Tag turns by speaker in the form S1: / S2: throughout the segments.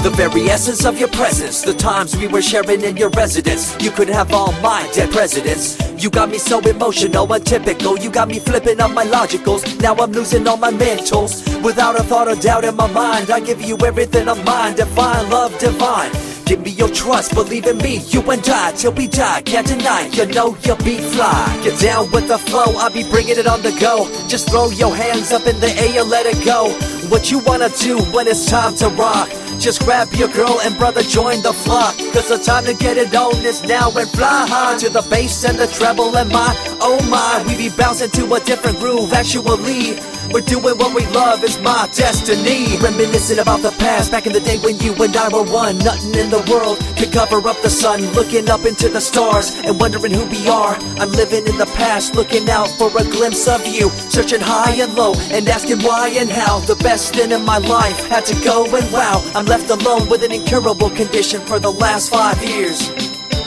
S1: The very essence of your presence, the times we were sharing in your residence. You could have all my dead presidents. You got me so emotional, untypical. You got me flipping up my logicals. Now I'm losing all my mentals. Without a thought or doubt in my mind, I give you everything of mine. Divine love, divine. Give me your trust, believe in me, you and I, till we die, can't deny, you know you'll be fly. Get down with the flow, I'll be bringing it on the go. Just throw your hands up in the air, let it go. What you wanna do when it's time to rock? Just grab your girl and brother, join the flock. Cause the time to get it on is now, and fly high to the bass and the treble and my, oh my. We be bouncing to a different groove, actually. We're doing what we love, it's my destiny. Reminiscing about the past, back in the day when you and I were one. Nothing in the world could cover up the sun. Looking up into the stars and wondering who we are. I'm living in the past, looking out for a glimpse of you. Searching high and low and asking why and how. The best thing in my life had to go, and wow, I'm left alone with an incurable condition for the last 5 years.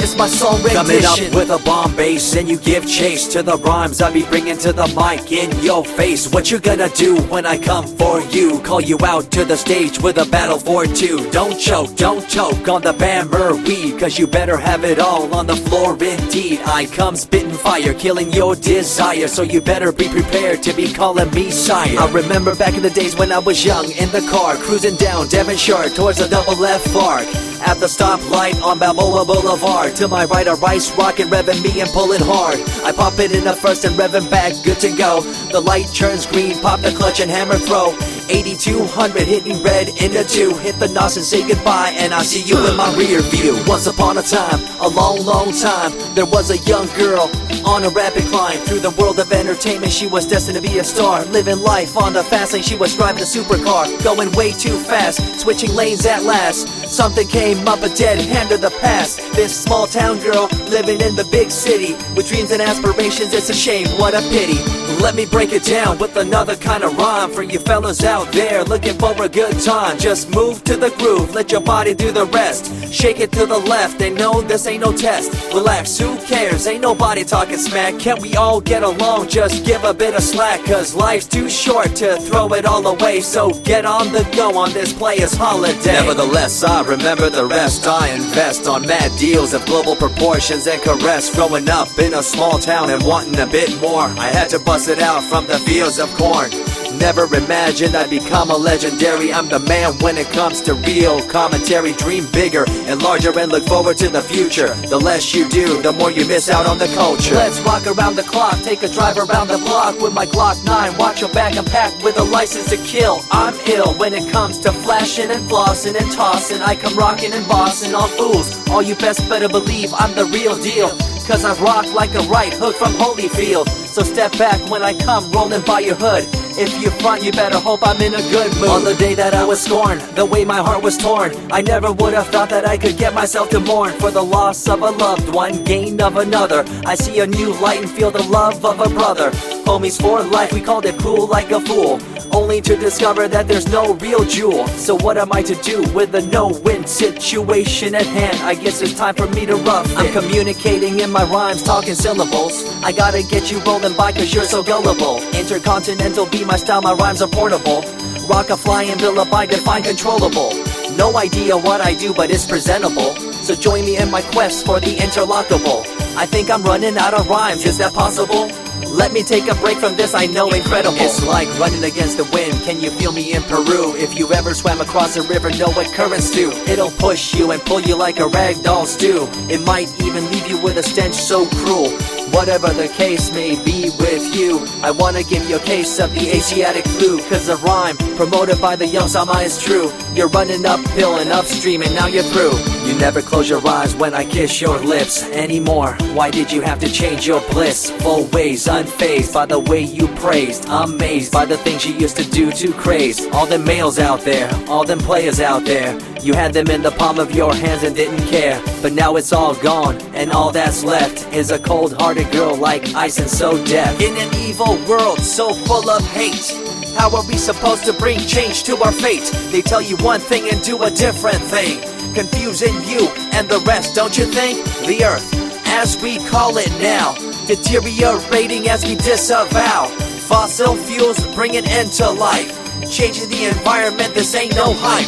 S1: It's my song rendition. Coming up with a bomb bass and you give chase to the rhymes I be bringing to the mic in your face. What you gonna do when I come for you? Call you out to the stage with a battle for two. Don't choke on the bammer weed, cause you better have it all on the floor indeed. I come spitting fire, killing your desire, so you better be prepared to be calling me sire. I remember back in the days when I was young, in the car, cruising down Devonshire towards the double F arc. At the stoplight on Balboa Boulevard, to my right a rice rocket revving me and pulling hard. I pop it in the first and revving back, good to go. The light turns green, pop the clutch and hammer throw. 8200 hitting red in the 2. Hit the NOS and say goodbye, and I see you in my rear view. Once upon a time, a long time, there was a young girl on a rapid climb through the world of entertainment. She was destined to be a star, living life on the fast lane. She was driving a supercar, going way too fast, switching lanes at last. Something came up, a dead hand of the past. This small town girl living in the big city with dreams and aspirations. It's a shame, what a pity. Let me break it down with another kind of rhyme for you fellas out there looking for a good time. Just move to the groove, let your body do the rest. Shake it to the left, they know this ain't no test. Relax, who cares, ain't nobody talking smack. Can't we all get along, just give a bit of slack. Cause life's too short to throw it all away, so get on the go on this player's holiday. Nevertheless, I remember the rest. I invest on mad deals of global proportions and caress. Growing up in a small town and wanting a bit more, I had to bust it out from the fields of corn. Never imagined I'd become a legendary. I'm the man when it comes to real commentary. Dream bigger and larger and look forward to the future. The less you do, the more you miss out on the culture. Let's rock around the clock, take a drive around the block with my Glock 9. Watch your back, I'm packed with a license to kill. I'm ill when it comes to flashing and flossing and tossing. I come rocking and bossing on fools. All you best better believe I'm the real deal, cause I rock like a right hook from Holyfield. So step back when I come rolling by your hood. If you front, you better hope I'm in a good mood. On the day that I was scorned, the way my heart was torn, I never would have thought that I could get myself to mourn for the loss of a loved one, gain of another. I see a new light and feel the love of a brother. Homies for life, we called it cool like a fool, only to discover that there's no real jewel. So what am I to do with a no-win situation at hand? I guess it's time for me to rough it. I'm communicating in my rhymes, talking syllables. I gotta get you rolling by cause you're so gullible. Intercontinental be my style, my rhymes are portable. Rock a flying villa by define controllable. No idea what I do, but it's presentable. So join me in my quest for the interlockable. I think I'm running out of rhymes, is that possible? Let me take a break from this, I know incredible. It's like running against the wind, can you feel me in Peru? If you ever swam across a river, know what currents do. It'll push you and pull you like a ragdoll stew. It might even leave you with a stench so cruel. Whatever the case may be with you, I wanna give you a case of the Asiatic flu. Cause the rhyme promoted by the young Sama is true. You're running uphill and upstream and now you're through. You never close your eyes when I kiss your lips anymore. Why did you have to change your bliss? Full ways, unfazed by the way you praised. Amazed by the things you used to do to craze. All them males out there, all them players out there, you had them in the palm of your hands and didn't care. But now it's all gone, and all that's left is a cold-hearted girl like ice and so deaf. In an evil world so full of hate, how are we supposed to bring change to our fate? They tell you one thing and do a different thing, confusing you and the rest, don't you think? The earth, as we call it now, deteriorating as we disavow. Fossil fuels bring an end to life, changing the environment, this ain't no hype.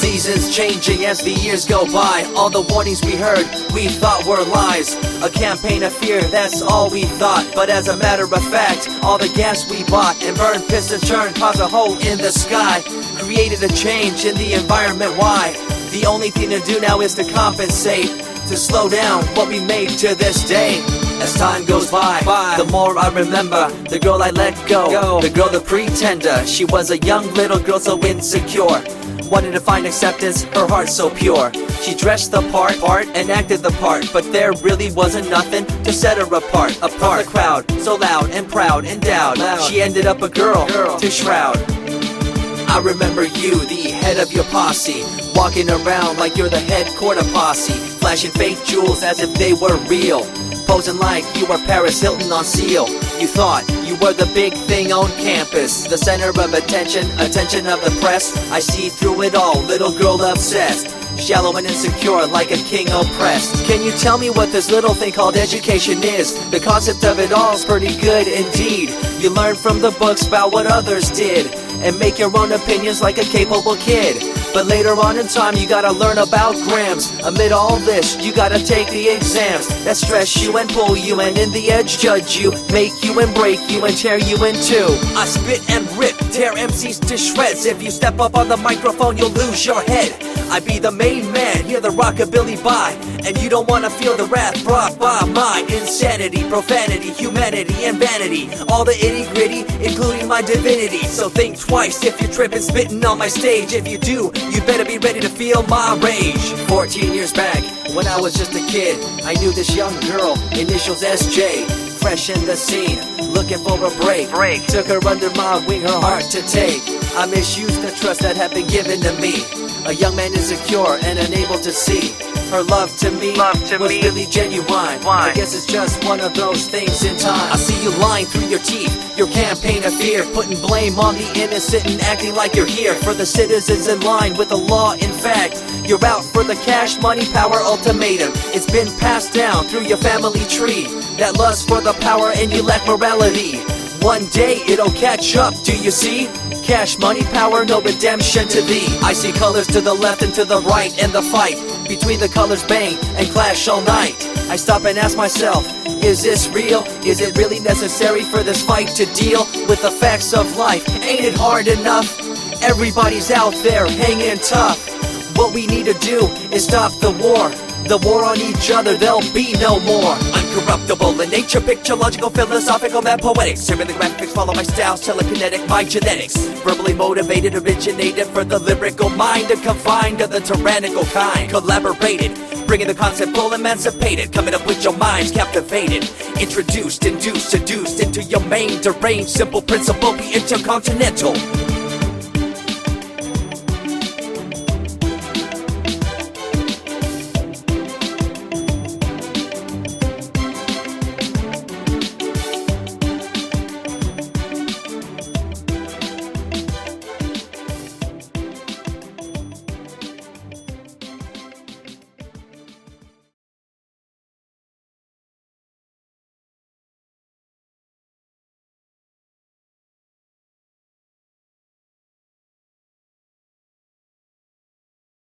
S1: Seasons changing as the years go by. All the warnings we heard, we thought were lies. A campaign of fear, that's all we thought. But as a matter of fact, all the gas we bought and burned, pissed and churned caused a hole in the sky. Created a change in the environment, why? The only thing to do now is to compensate, to slow down what we made to this day. As time goes by, the more I remember the girl I let go, the girl, the pretender. She was a young little girl so insecure, wanted to find acceptance, her heart so pure. She dressed the part and acted the part, but there really wasn't nothing to set her apart from the crowd, so loud and proud, endowed. She ended up a girl to shroud. I remember you, the head of your posse, walking around like you're the head quarter posse, flashing fake jewels as if they were real, posing like you were Paris Hilton on seal. You thought you were the big thing on campus, the center of attention of the press. I see through it all, little girl obsessed, shallow and insecure like a king oppressed. Can you tell me what this little thing called education is? The concept of it all's pretty good indeed. You learn from the books about what others did and make your own opinions like a capable kid. But later on in time you gotta learn about grams. Amid all this you gotta take the exams that stress you and pull you, and in the edge judge you, make you and break you and tear you in two. I spit and rip, tear MCs to shreds. If you step up on the microphone you'll lose your head. I be the main man, hear the rockabilly by, and you don't wanna feel the wrath brought by my insanity, profanity, humanity, and vanity. All the itty gritty, including my divinity. So think twice if you're tripping, spitting on my stage. If you do, you better be ready to feel my rage. 14 years back, when I was just a kid, I knew this young girl, initials SJ, fresh in the scene, looking for a break. Took her under my wing, her heart to take. I misused the trust that had been given to me. A young man insecure and unable to see her love to me was really genuine. I guess it's just one of those things in time. I see you lying through your teeth, your campaign of fear, putting blame on the innocent and acting like you're here for the citizens in line with the law. In fact, you're out for the cash, money, power ultimatum. It's been passed down through your family tree, that lust for the power and you lack morality. One day it'll catch up, do you see? Cash, money, power, no redemption to thee. I see colors to the left and to the right, and the fight between the colors bang and clash all night. I stop and ask myself, is this real? Is it really necessary for this fight to deal with the facts of life? Ain't it hard enough? Everybody's out there hanging tough. What we need to do is stop the war on each other, there'll be no more. Uncorruptible in nature, picture, logical, philosophical, mad poetics. Serving the graphics, follow my style, telekinetic, my genetics. Verbally motivated, originated for the lyrical mind, and confined to the tyrannical kind. Collaborated, bringing the concept full emancipated, coming up with your minds captivated. Introduced, induced, seduced into your main deranged, simple principle, be intercontinental.